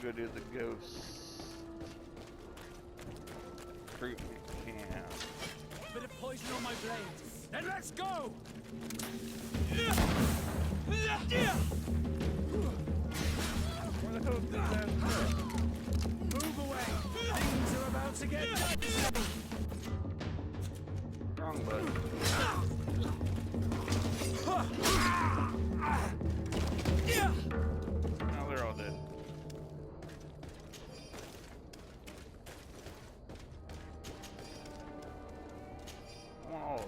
go do the ghost treatment camp. Bit of poison on my blade. Then let's go! Where the hell did that go? Move away! Things are about to get dicey! Wrong button. Now they're all dead. I want all of it.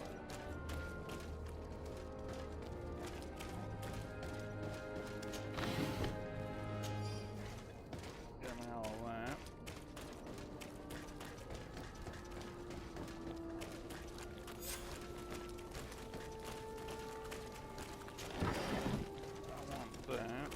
Get me all of that. I want that.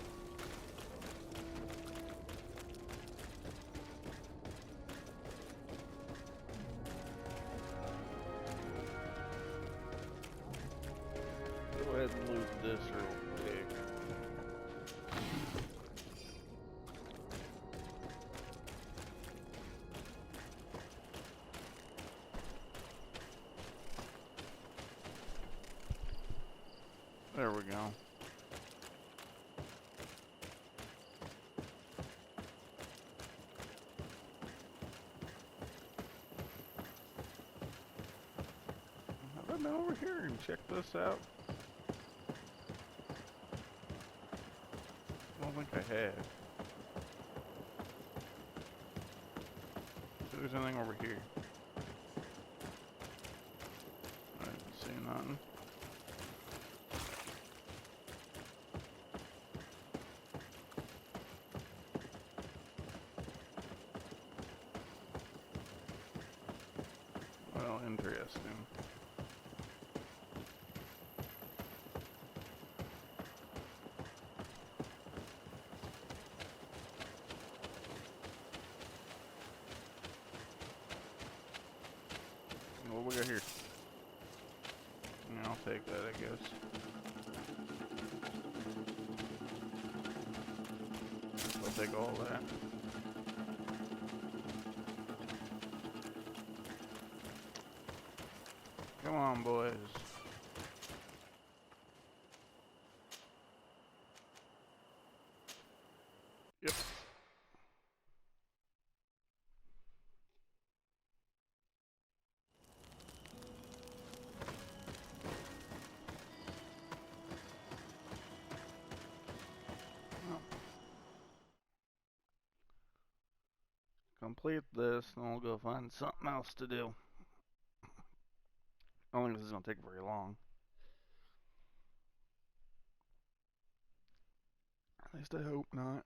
Go ahead and loot this real quick. There we go. Have I been over here and checked this out? I don't think I have. See if there's anything over here. I didn't see nothing. Well, interesting. What we got here? Yeah, I'll take that, I guess. I'll take all that. Come on, boys. Yep. Complete this, and we'll go find something else to do. I don't think this is going to take very long. At least I hope not.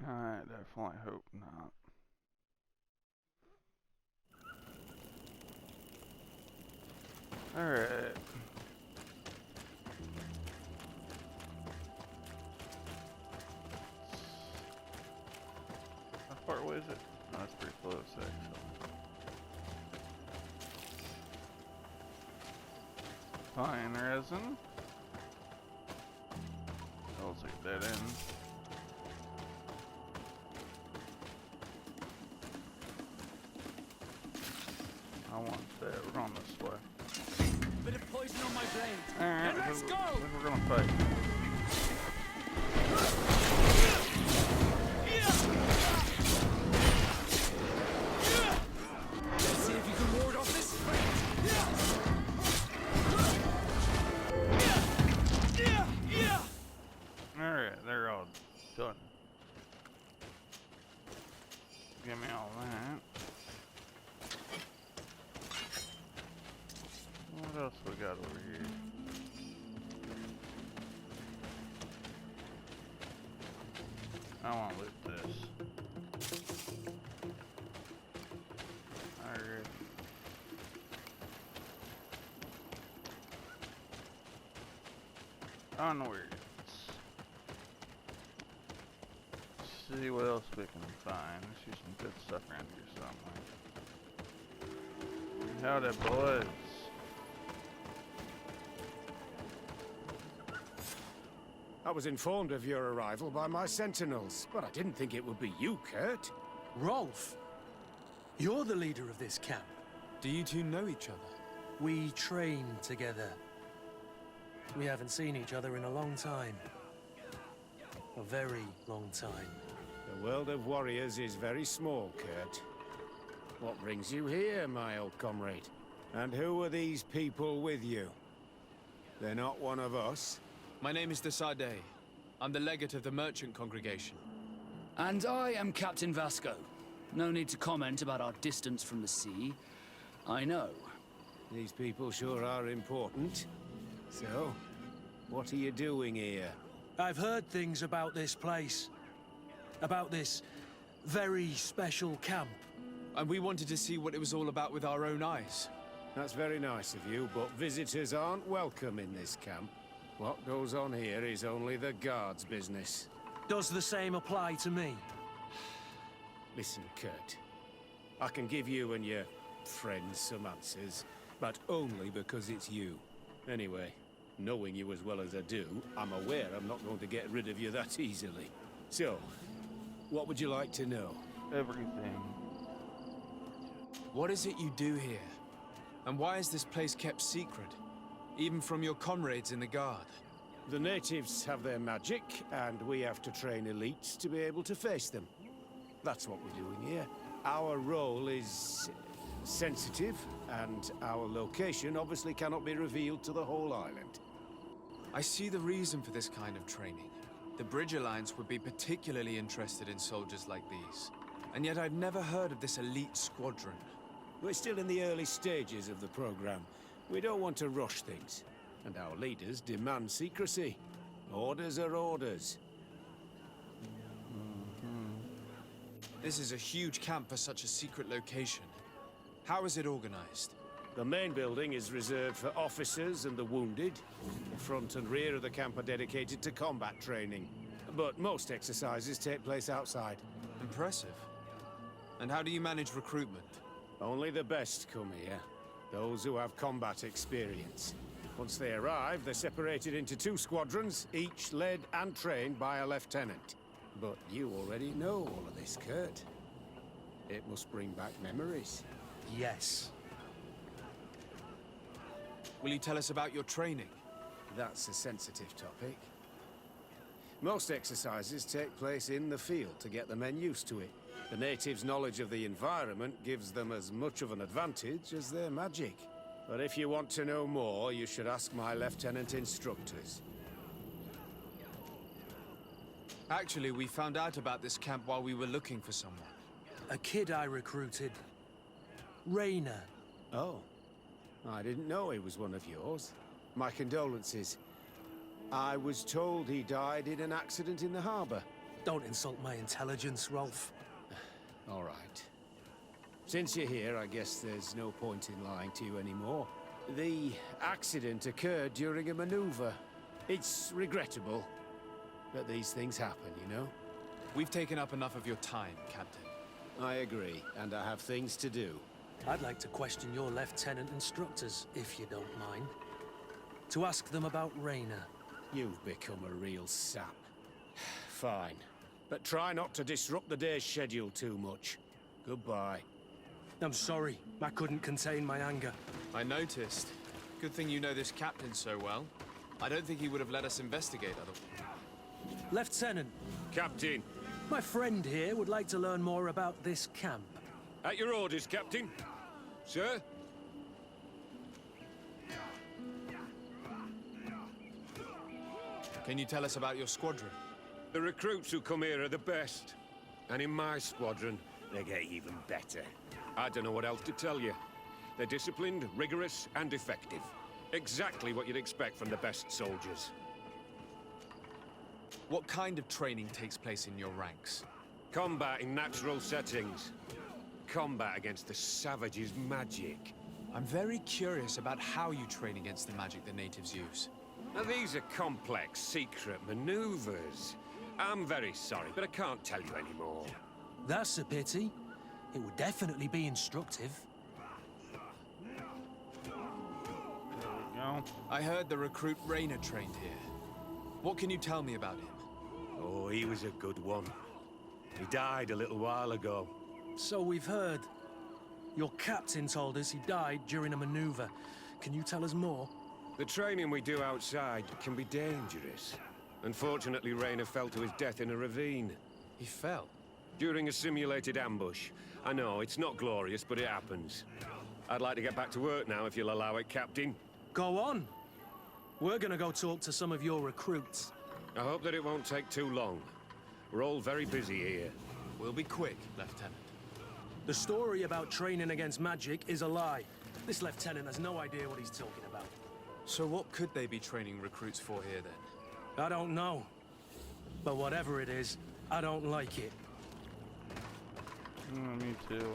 I definitely hope not. Alright. How far away is it? No, that's pretty close, actually. Pine resin. That looks like a dead end. I want that. We're going this way. Bit of poison on my blade. Alright, Then let's go! we're gonna fight. Let's see if you can ward off this. Alright, they're all done. Give me all that. What else we got over here? I want to loot this. Alright. Onwards. See what else we can find. There's some good stuff around here somewhere. Howdy, boys. I was informed of your arrival by my sentinels, but I didn't think it would be you, Kurt. Rolf, you're the leader of this camp. Do you two know each other? We train together. We haven't seen each other in a long time. A very long time. The world of warriors is very small, Kurt. What brings you here, my old comrade? And who are these people with you? They're not one of us? My name is Desadeh. I'm the legate of the merchant congregation. And I am Captain Vasco. No need to comment about our distance from the sea. I know. These people sure are important. So, what are you doing here? I've heard things about this place. About this very special camp. And we wanted to see what it was all about with our own eyes. That's very nice of you, but visitors aren't welcome in this camp. What goes on here is only the guards' business. Does the same apply to me? Listen, Kurt. I can give you and your friends some answers, but only because it's you. Anyway, knowing you as well as I do, I'm aware I'm not going to get rid of you that easily. So, what would you like to know? Everything. What is it you do here? And why is this place kept secret? Even from your comrades in the guard? The natives have their magic, and we have to train elites to be able to face them. That's what we're doing here. Our role is sensitive, and our location obviously cannot be revealed to the whole island. I see the reason for this kind of training. The Bridge Alliance would be particularly interested in soldiers like these. And yet I've never heard of this elite squadron. We're still in the early stages of the program. We don't want to rush things. And our leaders demand secrecy. Orders are orders. This is a huge camp for such a secret location. How is it organized? The main building is reserved for officers and the wounded. The front and rear of the camp are dedicated to combat training. But most exercises take place outside. Impressive. And how do you manage recruitment? Only the best come here. Those who have combat experience. Once they arrive, they're separated into 2 squadrons, each led and trained by a lieutenant. But you already know all of this, Kurt. It must bring back memories. Yes. Will you tell us about your training? That's a sensitive topic. Most exercises take place in the field to get the men used to it. The natives' knowledge of the environment gives them as much of an advantage as their magic. But if you want to know more, you should ask my lieutenant instructors. Actually, we found out about this camp while we were looking for someone. A kid I recruited. Rainer. Oh. I didn't know he was one of yours. My condolences. I was told he died in an accident in the harbor. Don't insult my intelligence, Rolf. All right. Since you're here, I guess there's no point in lying to you anymore. The accident occurred during a maneuver. It's regrettable, but these things happen, you know? We've taken up enough of your time, Captain. I agree, and I have things to do. I'd like to question your lieutenant instructors, if you don't mind. To ask them about Rainer. You've become a real sap. Fine. But try not to disrupt the day's schedule too much. Goodbye. I'm sorry. I couldn't contain my anger. I noticed. Good thing you know this captain so well. I don't think he would have let us investigate otherwise. Lieutenant, Captain. my friend here would like to learn more about this camp. At your orders, Captain. Sir? Can you tell us about your squadron? The recruits who come here are the best. And in my squadron, they get even better. I don't know what else to tell you. They're disciplined, rigorous, and effective. Exactly what you'd expect from the best soldiers. What kind of training takes place in your ranks? Combat in natural settings. Combat against the savages' magic. I'm very curious about how you train against the magic the natives use. Now, these are complex, secret maneuvers. I'm very sorry, but I can't tell you anymore. That's a pity. It would definitely be instructive. There we go. I heard the recruit Rainer trained here. What can you tell me about him? Oh, he was a good one. He died a little while ago. So we've heard. Your captain told us he died during a maneuver. Can you tell us more? The training we do outside can be dangerous. Unfortunately, Rayner fell to his death in a ravine. He fell. During a simulated ambush. I know, it's not glorious, but it happens. I'd like to get back to work now, if you'll allow it, Captain. Go on. We're gonna go talk to some of your recruits. I hope that it won't take too long. We're all very busy here. We'll be quick, Lieutenant. The story about training against magic is a lie. This lieutenant has no idea what he's talking about. So what could they be training recruits for here, then? I don't know. But whatever it is, I don't like it. Me too.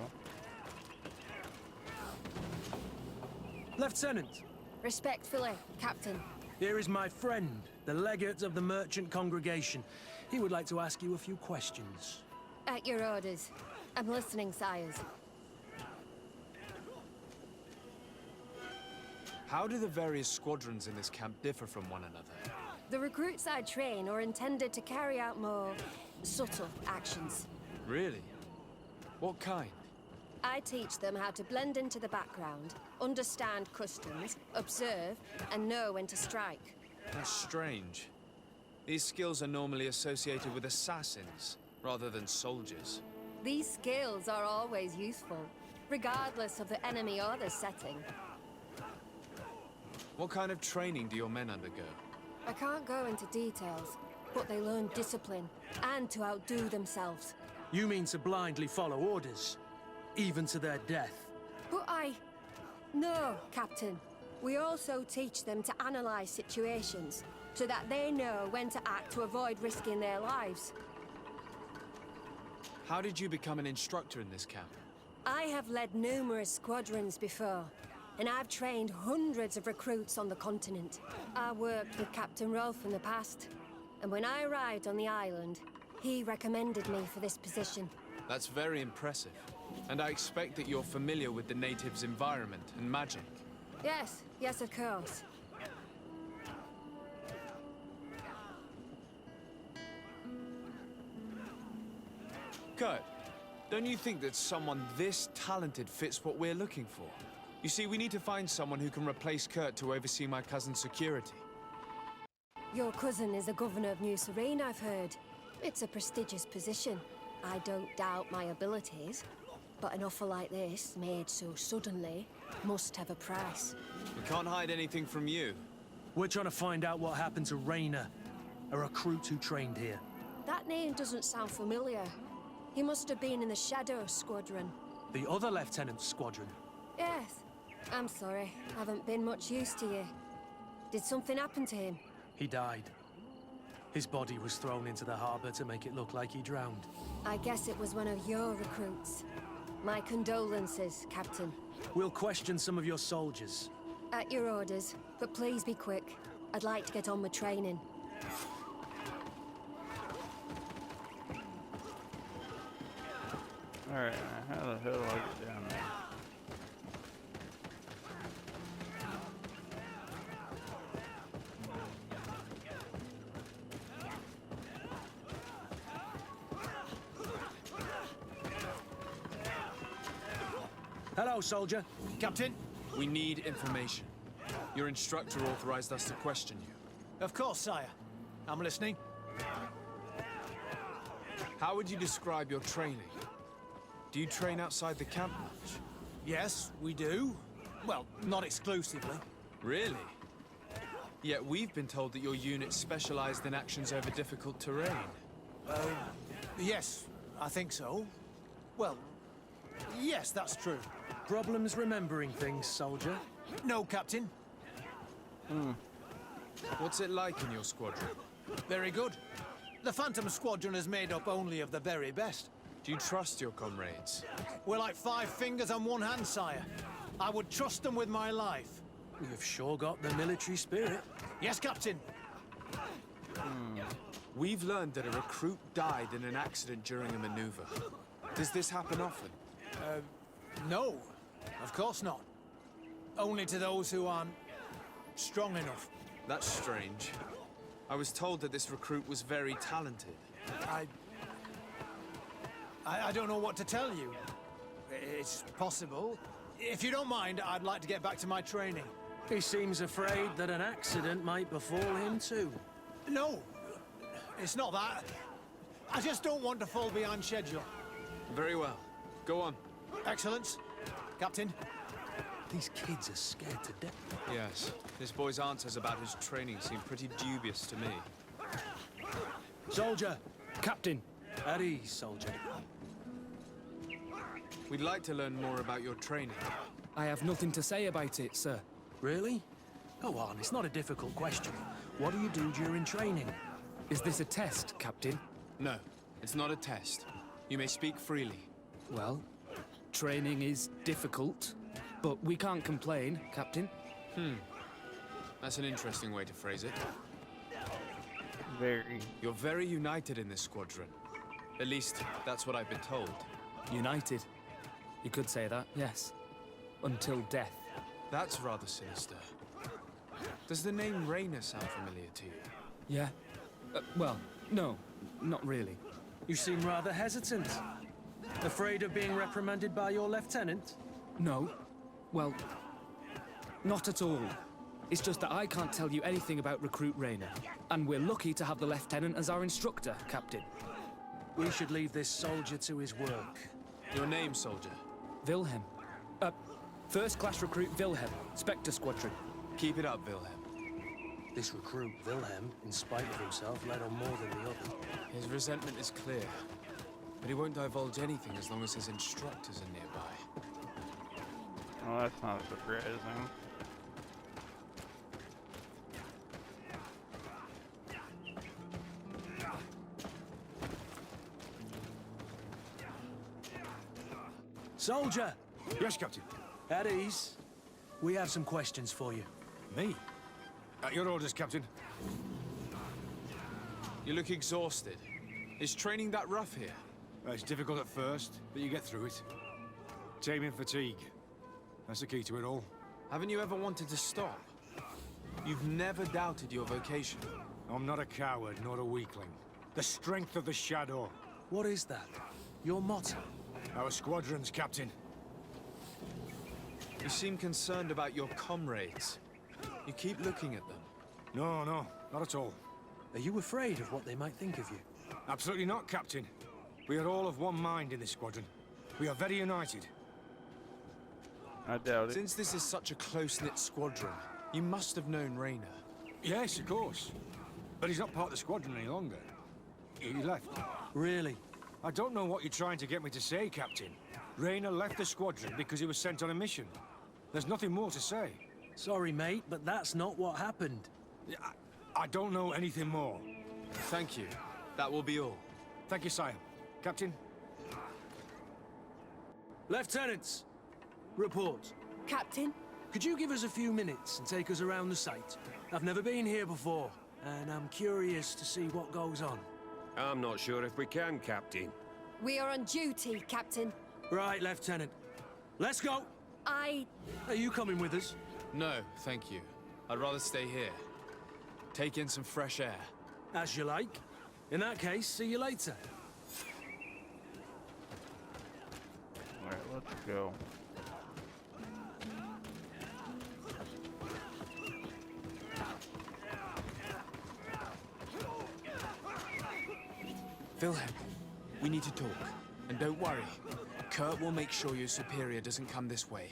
Lieutenant, Respectfully, Captain. here is my friend, the legate of the merchant congregation. He would like to ask you a few questions. At your orders. I'm listening, sires. How do the various squadrons in this camp differ from one another? The recruits I train are intended to carry out more subtle actions. Really? What kind? I teach them how to blend into the background, understand customs, observe, and know when to strike. That's strange. These skills are normally associated with assassins, rather than soldiers. These skills are always useful, regardless of the enemy or the setting. What kind of training do your men undergo? I can't go into details, but they learn discipline, and to outdo themselves. You mean to blindly follow orders, even to their death? But No, Captain. We also teach them to analyze situations, so that they know when to act to avoid risking their lives. How did you become an instructor in this camp? I have led numerous squadrons before, and I've trained hundreds of recruits on the continent. I worked with Captain Rolfe in the past, and when I arrived on the island, he recommended me for this position. That's very impressive. And I expect that you're familiar with the natives' environment and magic. Yes, of course. Kurt, don't you think that someone this talented fits what we're looking for? You see, we need to find someone who can replace Kurt to oversee my cousin's security. Your cousin is the governor of New Serene, I've heard. It's a prestigious position. I don't doubt my abilities. But an offer like this, made so suddenly, must have a price. We can't hide anything from you. We're trying to find out what happened to Rayner, a recruit who trained here. That name doesn't sound familiar. He must have been in the Shadow Squadron. The other lieutenant's squadron. Yes. I'm sorry. Haven't been much use to you. Did something happen to him? He died. His body was thrown into the harbor to make it look like he drowned. I guess it was one of your recruits. My condolences, Captain. We'll question some of your soldiers. At your orders, but please be quick. I'd like to get on with training. Alright, how the hell do I get down there? Hello, soldier. Captain? We need information. Your instructor authorized us to question you. Of course, sire. I'm listening. How would you describe your training? Do you train outside the camp much? Yes, we do. Well, not exclusively. Really? Yet we've been told that your unit specialized in actions over difficult terrain. Yes, I think so. Well, yes, that's true. Problems remembering things, soldier? No, Captain. What's it like in your squadron? Very good. The Phantom Squadron is made up only of the very best. Do you trust your comrades? We're like 5 fingers on one hand, sire. I would trust them with my life. You've sure got the military spirit. Yes, Captain. We've learned that a recruit died in an accident during a maneuver. Does this happen often? No, of course not. Only to those who aren't strong enough. That's strange. I was told that this recruit was very talented. I don't know what to tell you. It's possible. If you don't mind, I'd like to get back to my training. He seems afraid that an accident might befall him too. No, it's not that. I just don't want to fall behind schedule. Very well. Go on. Excellence. Captain. These kids are scared to death. Yes. This boy's answers about his training seem pretty dubious to me. Soldier! Captain, At ease, soldier. We'd like to learn more about your training. I have nothing to say about it, sir. Really? Go on, it's not a difficult question. What do you do during training? Is this a test, Captain? No, it's not a test. You may speak freely. Well, training is difficult, but we can't complain, Captain. That's an interesting way to phrase it. Very. You're very united in this squadron. At least, that's what I've been told. United. You could say that, yes. Until death. That's rather sinister. Does the name Raynor sound familiar to you? Yeah. Well, no, not really. You seem rather hesitant. Afraid of being reprimanded by your lieutenant? No. Well, not at all. It's just that I can't tell you anything about Recruit Raynor. And we're lucky to have the Lieutenant as our instructor, Captain. We should leave this soldier to his work. Your name, soldier? Wilhelm. First Class Recruit Wilhelm, Spectre Squadron. Keep it up, Wilhelm. This recruit, Wilhelm, in spite of himself, led on more than the other. His resentment is clear. But he won't divulge anything as long as his instructors are nearby. Well, that's not surprising. Soldier! Yes, Captain. At ease. We have some questions for you. Me? At your orders, Captain. You look exhausted. Is training that rough here? It's difficult at first, but you get through it. Taming fatigue. That's the key to it all. Haven't you ever wanted to stop? You've never doubted your vocation. I'm not a coward, nor a weakling. The strength of the Shadow. What is that? Your motto? Our squadron's captain. You seem concerned about your comrades. You keep looking at them. No, not at all. Are you afraid of what they might think of you? Absolutely not, Captain. We are all of one mind in this squadron. We are very united. I doubt it. Since this is such a close-knit squadron, you must have known Raynor. Yes, of course. But he's not part of the squadron any longer. He left. Really? I don't know what you're trying to get me to say, Captain. Raynor left the squadron because he was sent on a mission. There's nothing more to say. Sorry, mate, but that's not what happened. I don't know anything more. Thank you. That will be all. Thank you, sire. Captain? Lieutenants! Report. Captain? Could you give us a few minutes and take us around the site? I've never been here before, and I'm curious to see what goes on. I'm not sure if we can, Captain. We are on duty, Captain. Right, Lieutenant. Let's go! Are you coming with us? No, thank you. I'd rather stay here. Take in some fresh air. As you like. In that case, see you later. Alright, let's go. Wilhelm, we need to talk. And don't worry. Kurt will make sure your superior doesn't come this way.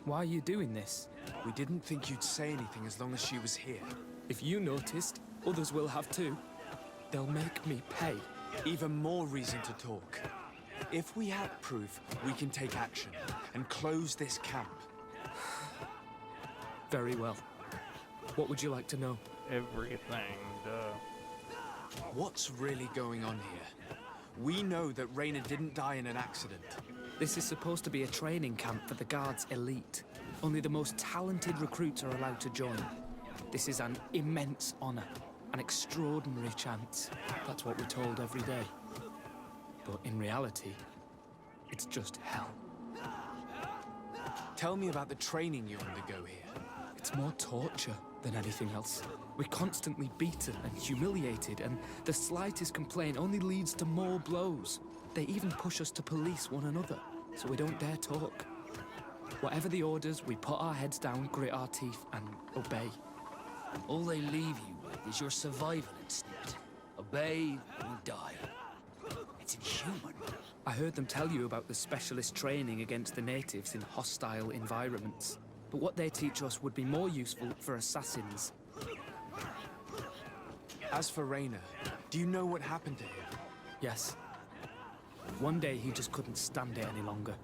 Why are you doing this? We didn't think you'd say anything as long as she was here. If you noticed, others will have too. They'll make me pay. Even more reason to talk. If we have proof, we can take action and close this camp. Very well. What would you like to know? Everything, duh. What's really going on here? We know that Raynor didn't die in an accident. This is supposed to be a training camp for the Guard's elite. Only the most talented recruits are allowed to join. This is an immense honor, an extraordinary chance. That's what we're told every day. But in reality, it's just hell. Tell me about the training you undergo here. It's more torture than anything else. We're constantly beaten and humiliated, and the slightest complaint only leads to more blows. They even push us to police one another, so we don't dare talk. Whatever the orders, we put our heads down, grit our teeth, and obey. All they leave you with is your survival instinct. Obey or die. It's inhuman. I heard them tell you about the specialist training against the natives in hostile environments. But what they teach us would be more useful for assassins. As for Raynor, do you know what happened to him? Yes. One day he just couldn't stand it any longer.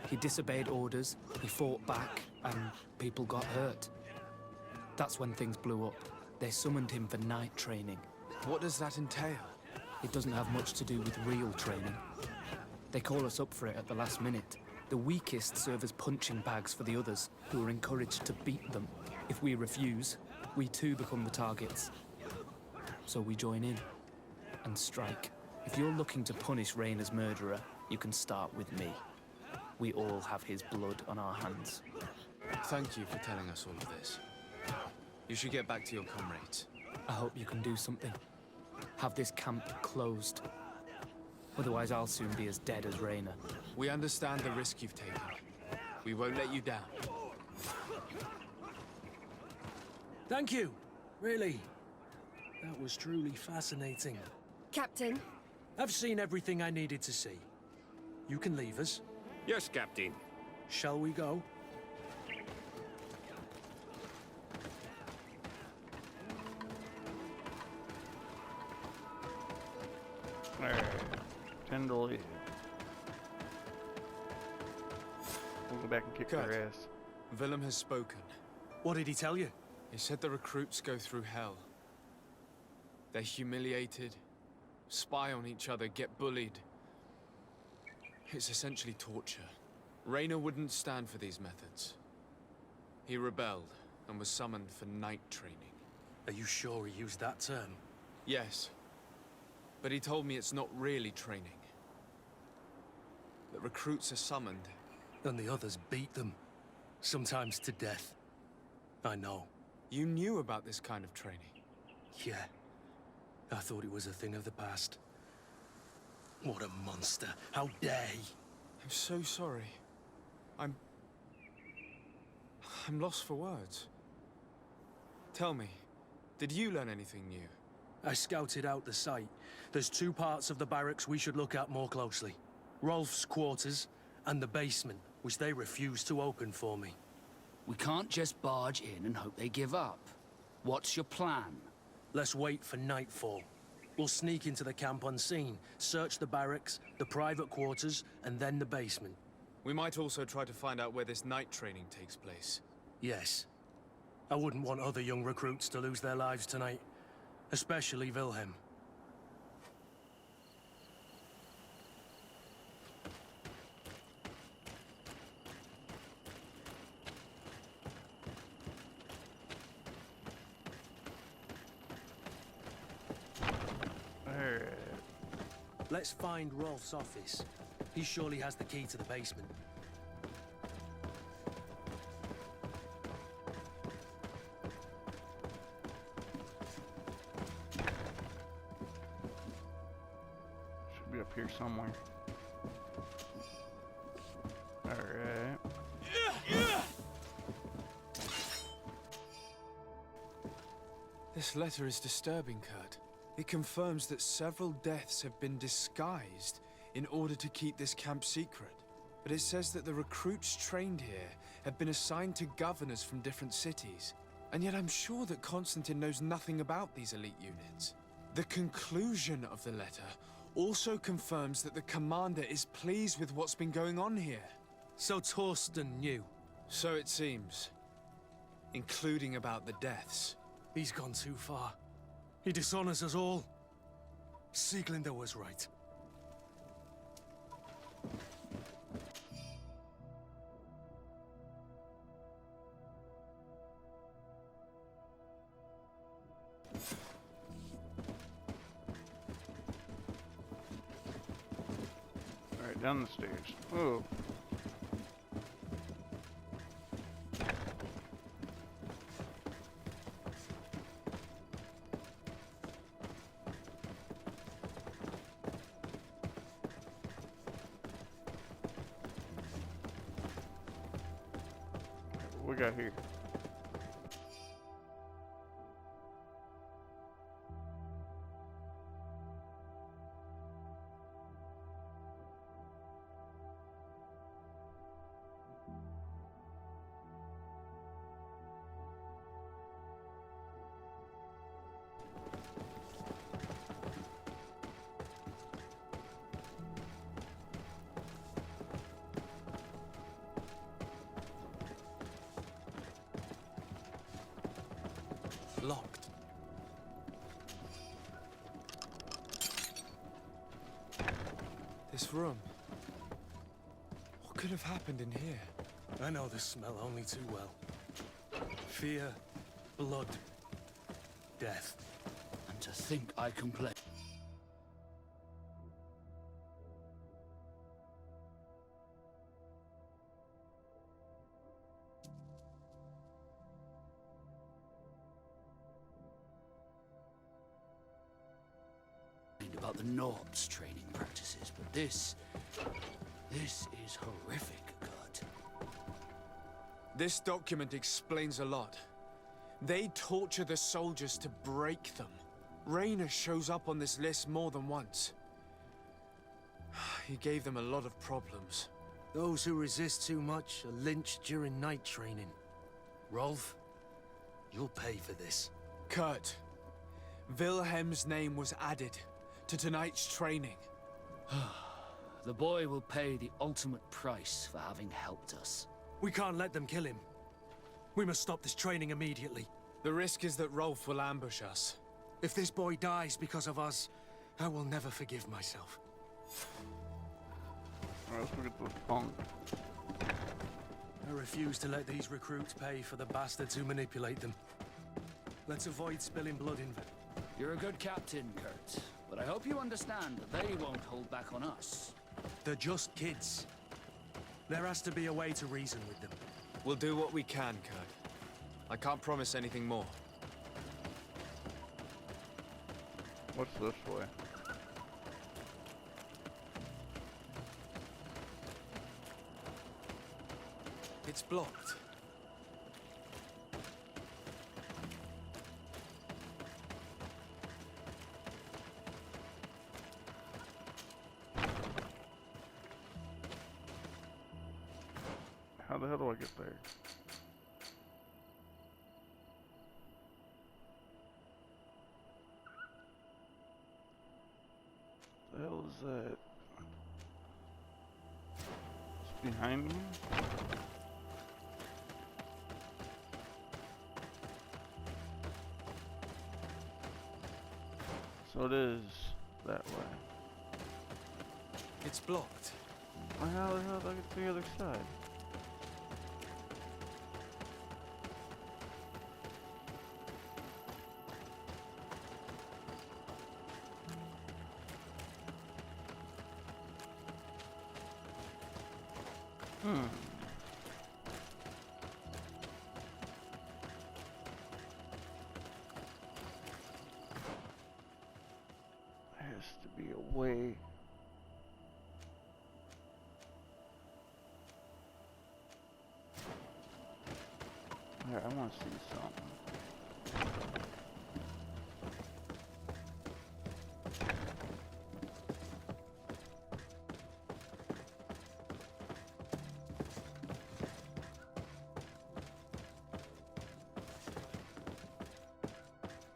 He disobeyed orders, he fought back, and people got hurt. That's when things blew up. They summoned him for night training. What does that entail? It doesn't have much to do with real training. They call us up for it at the last minute. The weakest serve as punching bags for the others, who are encouraged to beat them. If we refuse, we too become the targets. So we join in and strike. If you're looking to punish Raynor's murderer, you can start with me. We all have his blood on our hands. Thank you for telling us all of this. You should get back to your comrades. I hope you can do something. Have this camp closed. Otherwise, I'll soon be as dead as Raynor. We understand the risk you've taken. We won't let you down. Thank you. Really. That was truly fascinating. Captain, I've seen everything I needed to see. You can leave us. Yes, Captain. Shall we go? Alright. 10 to leave. We'll go back and kick Cut. their ass. Willem has spoken. What did he tell you? He said the recruits go through hell. They're humiliated, spy on each other, get bullied. It's essentially torture. Raynor wouldn't stand for these methods. He rebelled and was summoned for night training. Are you sure he used that term? Yes, but he told me it's not really training. The recruits are summoned. And the others beat them. Sometimes to death. I know. You knew about this kind of training? Yeah. I thought it was a thing of the past. What a monster. How dare he? I'm so sorry. I'm lost for words. Tell me, did you learn anything new? I scouted out the site. There's two parts of the barracks we should look at more closely. Rolf's quarters and the basement, which they refused to open for me. We can't just barge in and hope they give up. What's your plan? Let's wait for nightfall. We'll sneak into the camp unseen, search the barracks, the private quarters, and then the basement. We might also try to find out where this night training takes place. Yes. I wouldn't want other young recruits to lose their lives tonight. Especially Wilhelm. Alright. Let's find Rolf's office. He surely has the key to the basement. Should be up here somewhere. Alright. This letter is disturbing, Kurt. It confirms that several deaths have been disguised in order to keep this camp secret. But it says that the recruits trained here have been assigned to governors from different cities. And yet I'm sure that Constantine knows nothing about these elite units. The conclusion of the letter also confirms that the commander is pleased with what's been going on here. So Torsten knew. So it seems. Including about the deaths. He's gone too far. He dishonors us all. Sieglinder was right. Alright, down the stairs. Whoa. we got here? Locked. This room. What could have happened in here? I know the smell only too well. Fear, blood, death. And to think I complain. About the Nort's training practices, but this is horrific, God. This document explains a lot. They torture the soldiers to break them. Rayner shows up on this list more than once. He gave them a lot of problems. Those who resist too much are lynched during night training. Rolf, you'll pay for this. Kurt, Wilhelm's name was added to tonight's training. The boy will pay the ultimate price for having helped us. We can't let them kill him. We must stop this training immediately. The risk is that Rolf will ambush us. If this boy dies because of us, I will never forgive myself. Alright, let's look at the punk. I refuse to let these recruits pay for the bastards who manipulate them. Let's avoid spilling blood in... You're a good captain, Kurt, but I hope you understand that they won't hold back on us. They're just kids. There has to be a way to reason with them. We'll do what we can, Kurt. I can't promise anything more. What's this way? It's blocked. How the hell do I get there? The hell is that? It's behind me? So it is that way. It's blocked. Well, how the hell do I get to the other side? There has to be a way. Alright, I want to see something.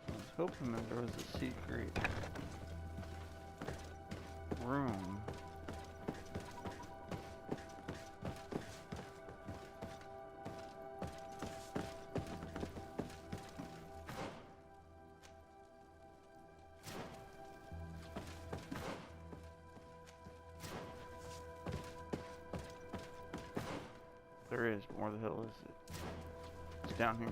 I was hoping that there was a secret room. There is, but where the hell is it? It's down here.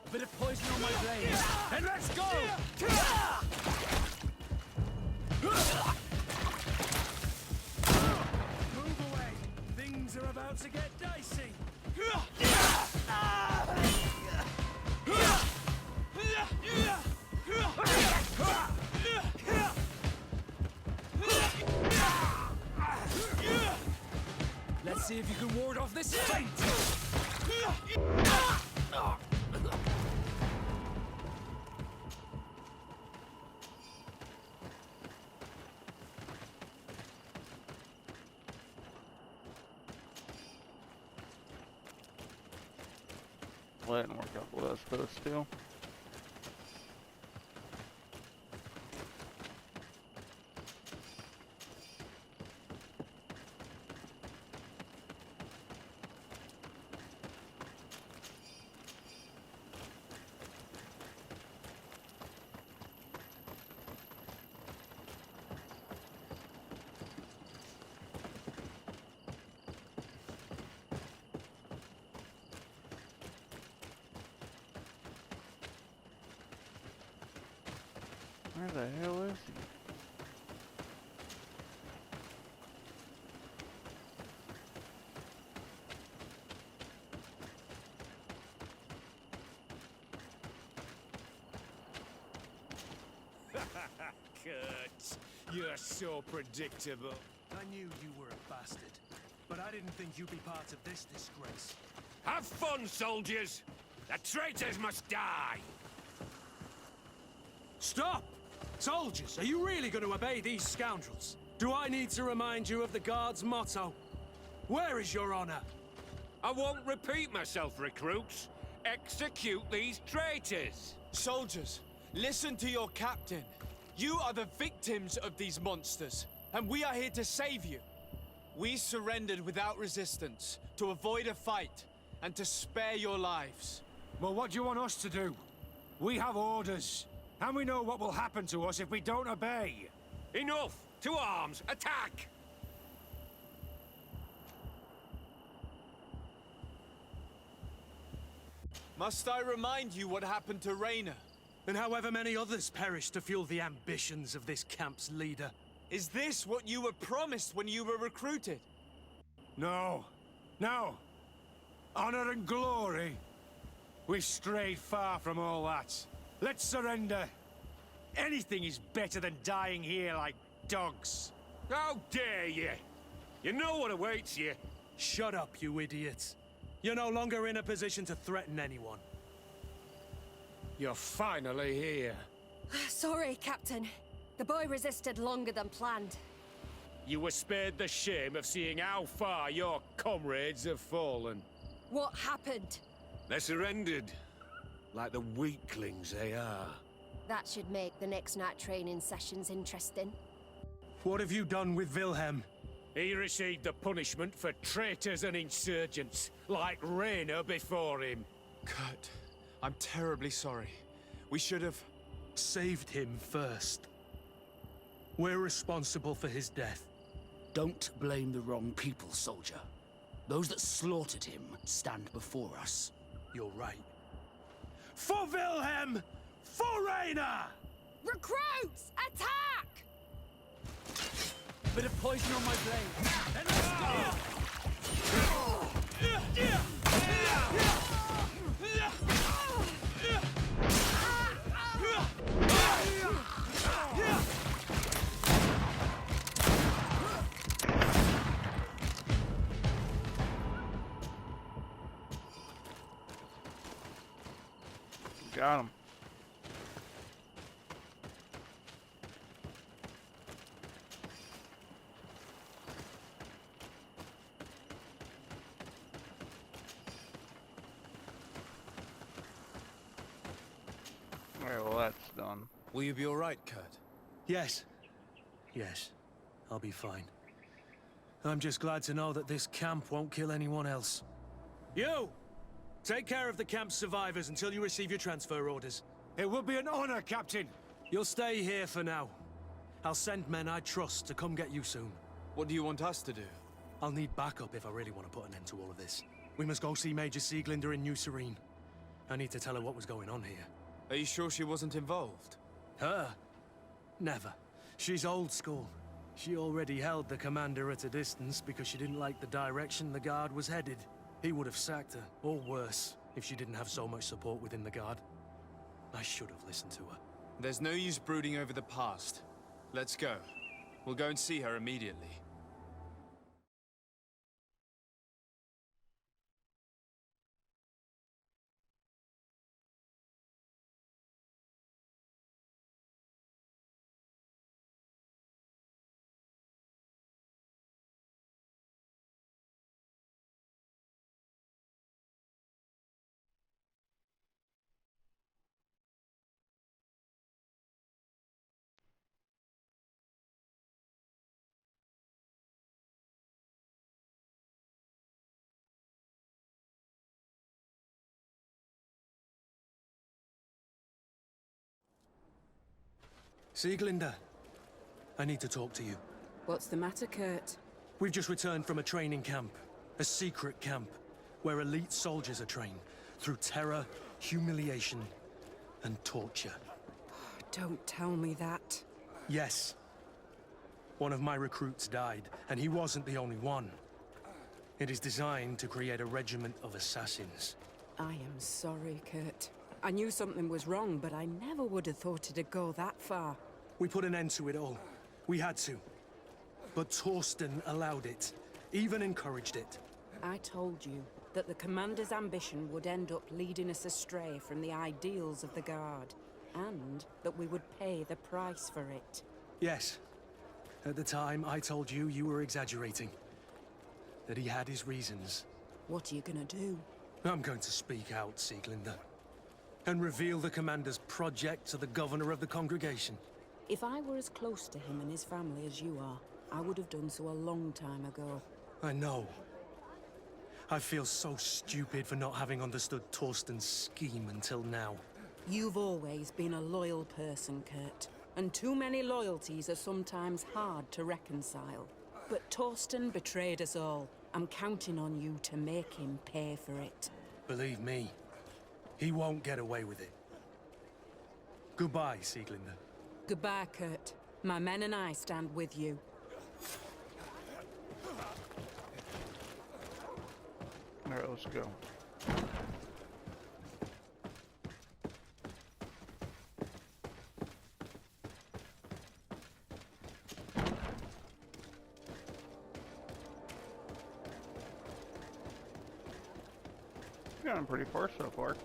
A bit of poison on my blade, and let's go! Move away! Things are about to get dicey! See if you can ward off this fate! Letting work out with us, but still. Where the hell is he? Kurt, you're so predictable. I knew you were a bastard, but I didn't think you'd be part of this disgrace. Have fun, soldiers! The traitors must die! Stop! Soldiers, are you really going to obey these scoundrels? Do I need to remind you of the Guard's motto? Where is your honor? I won't repeat myself, recruits. Execute these traitors! Soldiers, listen to your captain. You are the victims of these monsters, and we are here to save you. We surrendered without resistance, to avoid a fight, and to spare your lives. Well, what do you want us to do? We have orders, and we know what will happen to us if we don't obey. Enough! To arms! Attack! Must I remind you what happened to Raynor? And however many others perished to fuel the ambitions of this camp's leader. Is this what you were promised when you were recruited? No. No. Honor and glory. We've strayed far from all that. Let's surrender. Anything is better than dying here like dogs. How dare you! You know what awaits you. Shut up, you idiots. You're no longer in a position to threaten anyone. You're finally here. Sorry, Captain. The boy resisted longer than planned. You were spared the shame of seeing how far your comrades have fallen. What happened? They surrendered. Like the weaklings they are. That should make the next night training sessions interesting. What have you done with Wilhelm? He received the punishment for traitors and insurgents, like Raynor before him. Kurt, I'm terribly sorry. We should have... Saved him first. We're responsible for his death. Don't blame the wrong people, soldier. Those that slaughtered him stand before us. You're right. For Wilhelm! For Raynor! Recruits! Attack! Bit of poison on my blade. Got him. Well, that's done. Will you be all right, Kurt? Yes. Yes. I'll be fine. I'm just glad to know that this camp won't kill anyone else. You! Take care of the camp's survivors until you receive your transfer orders. It would be an honor, Captain. You'll stay here for now. I'll send men I trust to come get you soon. What do you want us to do? I'll need backup if I really want to put an end to all of this. We must go see Major Sieglinder in New Serene. I need to tell her what was going on here. Are you sure she wasn't involved? Her? Never. She's old school. She already held the commander at a distance because she didn't like the direction the Guard was headed. He would have sacked her, or worse, if she didn't have so much support within the Guard. I should have listened to her. There's no use brooding over the past. Let's go. We'll go and see her immediately. Sieglinde, I need to talk to you. What's the matter, Kurt? We've just returned from a training camp. A secret camp, where elite soldiers are trained through terror, humiliation, and torture. Don't tell me that. Yes. One of my recruits died, and he wasn't the only one. It is designed to create a regiment of assassins. I am sorry, Kurt. I knew something was wrong, but I never would have thought it'd go that far. We put an end to it all. We had to. But Torsten allowed it, even encouraged it. I told you that the Commander's ambition would end up leading us astray from the ideals of the Guard, and that we would pay the price for it. Yes. At the time, I told you you were exaggerating. That he had his reasons. What are you gonna do? I'm going to speak out, Sieglinde. And reveal the Commander's project to the Governor of the Congregation. If I were as close to him and his family as you are, I would have done so a long time ago. I know. I feel so stupid for not having understood Torsten's scheme until now. You've always been a loyal person, Kurt. And too many loyalties are sometimes hard to reconcile. But Torsten betrayed us all. I'm counting on you to make him pay for it. Believe me, he won't get away with it. Goodbye, Sieglinde. Goodbye, Kurt. My men and I stand with you. Alright, let's go. We've gotten pretty far so far.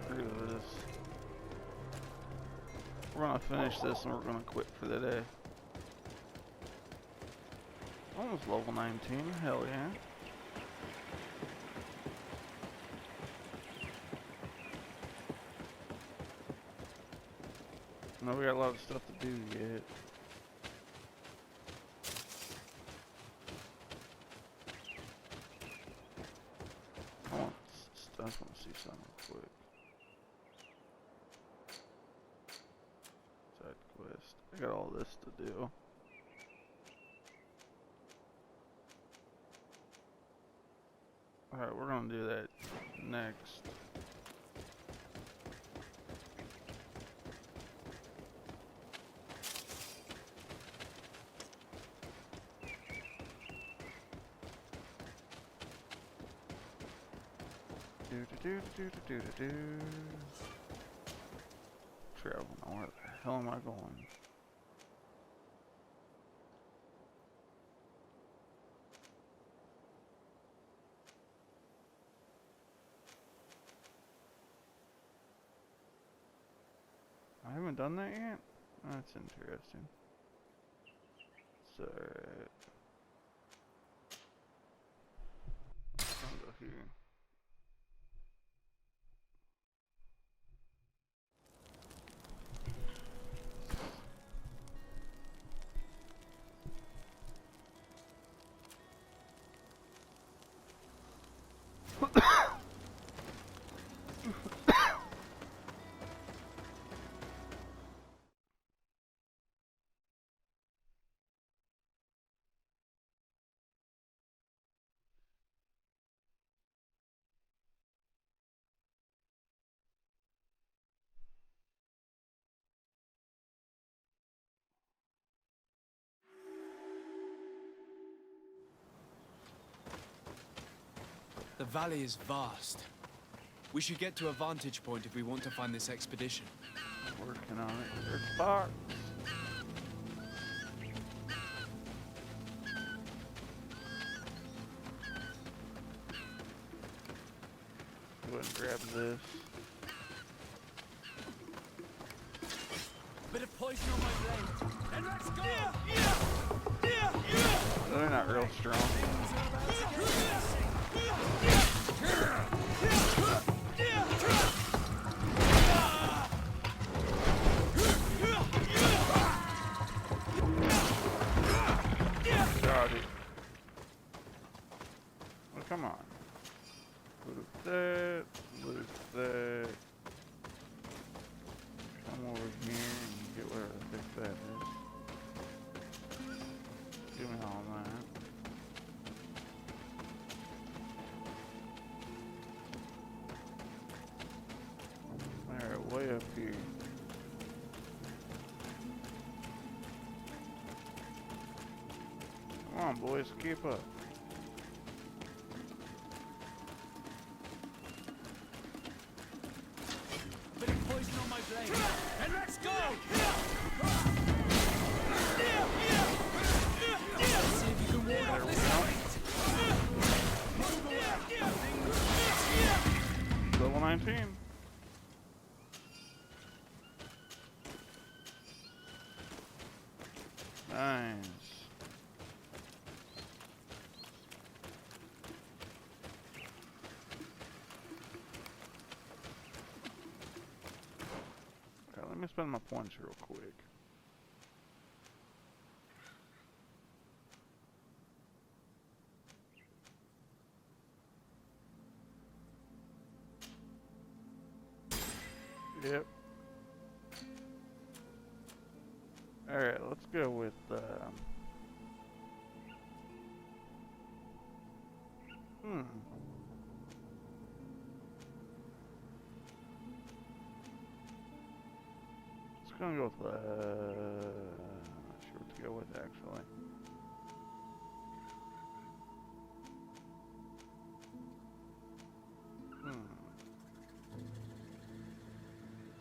Screw this. We're gonna finish this and we're gonna quit for the day. Almost level 19, hell yeah. No, we got a lot of stuff to do yet. I just want to see something quick. Side quest. I got all this to do. Alright, we're gonna do that next. Travel. Where the hell am I going? I haven't done that yet? That's interesting. So, I'll go here. The valley is vast. We should get to a vantage point if we want to find this expedition. Working on it. There's a box. Go ahead and grab this. Bit of poison on my blade. And let's go! They're not real strong. Got it. Oh, come on. up here? Come on, boys, keep up. Bit of poison on my blade. And let's go! See if you can ward off this fight. Level 19. Nice. Okay, let me spend my points real quick. Yep. Alright, let's go with, Let's go with, not sure what to go with, actually.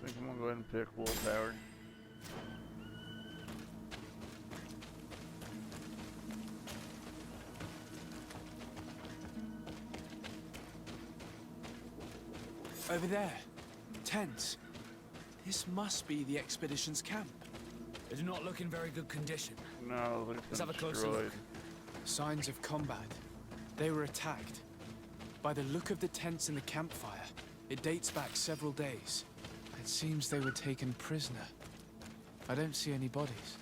I think I'm gonna go ahead and pick Willpower. Over there. Tents. This must be the expedition's camp. They do not look in very good condition. No, Let's have a closer look. Signs of combat. They were attacked. By the look of the tents and the campfire, it dates back several days. It seems they were taken prisoner. I don't see any bodies.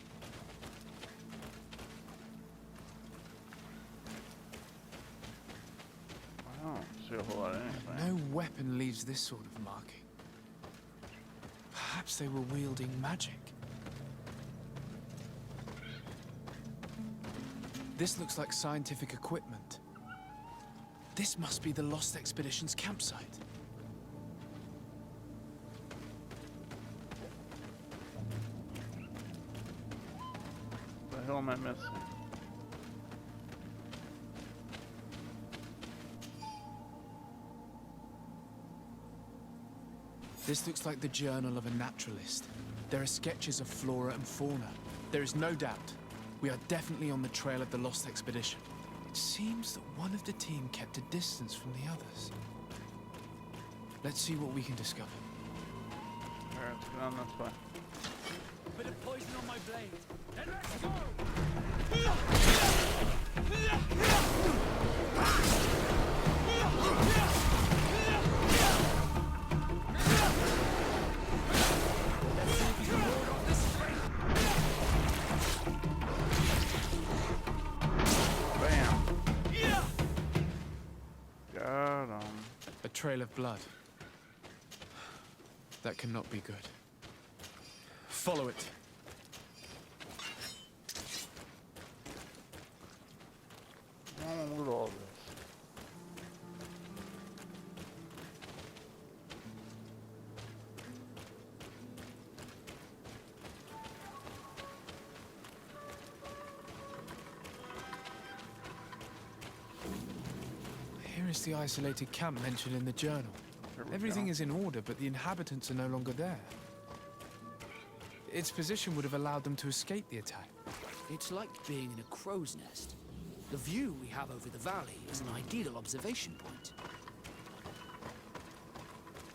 I don't see a whole lot of anything. No weapon leaves this sort of marking. Perhaps they were wielding magic. This looks like scientific equipment. This must be the Lost Expedition's campsite. What the hell am I missing? This looks like the journal of a naturalist. There are sketches of flora and fauna. There is no doubt. We are definitely on the trail of the Lost Expedition. It seems that one of the team kept a distance from the others. Let's see what we can discover. Alright, let's get on this way. Bit of poison on my blade. And let's go! Trail of blood. That cannot be good. Follow it. Look at all this. Here is the isolated camp mentioned in the journal. Everything is in order, but the inhabitants are no longer there. Its position would have allowed them to escape the attack. It's like being in a crow's nest. The view we have over the valley is an ideal observation point.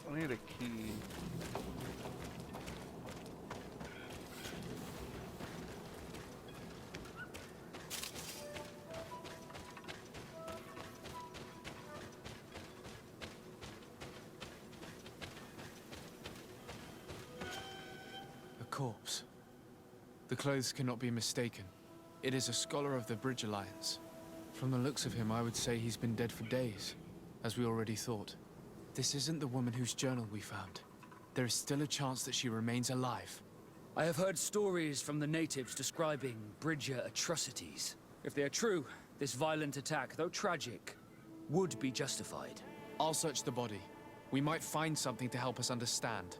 I need a key. Corpse. The clothes cannot be mistaken. It is a scholar of the Bridge Alliance. From the looks of him, I would say he's been dead for days, as we already thought. This isn't the woman whose journal we found. There is still a chance that she remains alive. I have heard stories from the natives describing Bridger atrocities. If they are true, this violent attack, though tragic, would be justified. I'll search the body. We might find something to help us understand.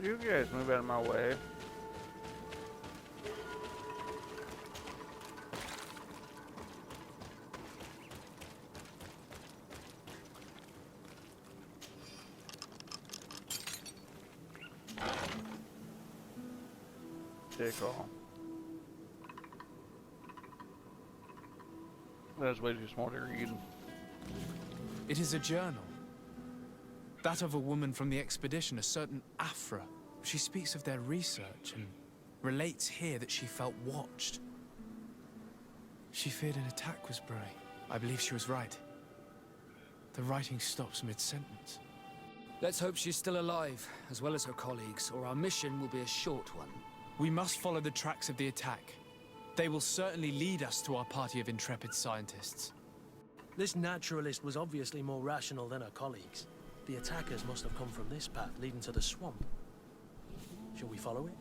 Will you guys move out of my way? Take all. That's way too small to read. It is a journal. That of a woman from the expedition, a certain Afra. She speaks of their research and relates here that she felt watched. She feared an attack was brewing. I believe she was right. The writing stops mid-sentence. Let's hope she's still alive, as well as her colleagues, or our mission will be a short one. We must follow the tracks of the attack. They will certainly lead us to our party of intrepid scientists. This naturalist was obviously more rational than her colleagues. The attackers must have come from this path leading to the swamp. Shall we follow it?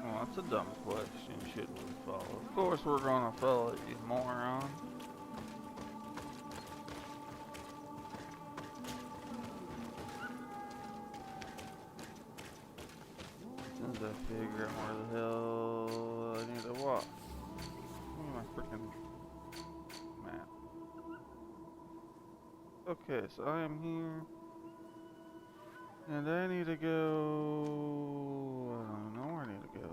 Oh, that's a dumb question. Shouldn't we follow? Of course we're gonna follow it, you moron. As soon as I figure out where the hell I need to walk. Where am I freaking map? Okay, so I am here. And I need to go... I don't know where I need to go.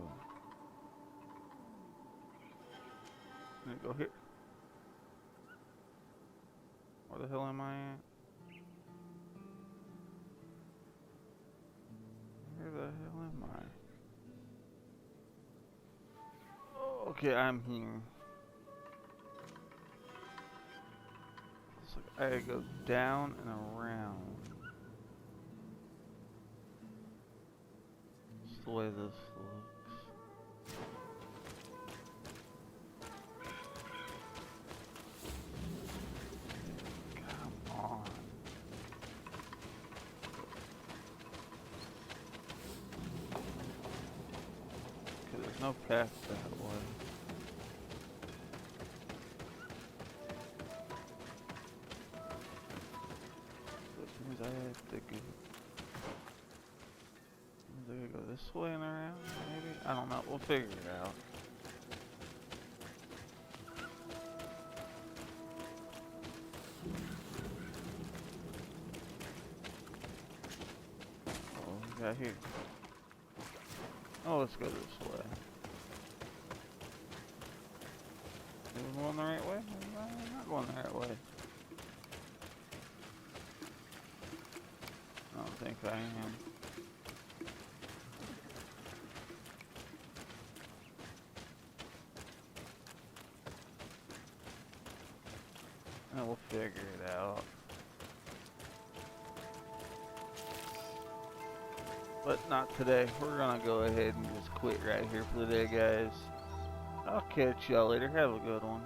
I need to go here. Where the hell am I at? Where the hell am I? Oh, okay, I'm here. Looks like I gotta go down and around. That's the way this looks. Come on. Okay, there's no path that way. Which means I have to go. Means I gotta go this way and around, maybe? I don't know, we'll figure it out. What we got here? Oh, let's go this way. Are we going the right way? I'm not going the right way. I don't think I am. And we'll figure it out. But not today. We're gonna go ahead and just quit right here for the day, guys. I'll catch y'all later. Have a good one.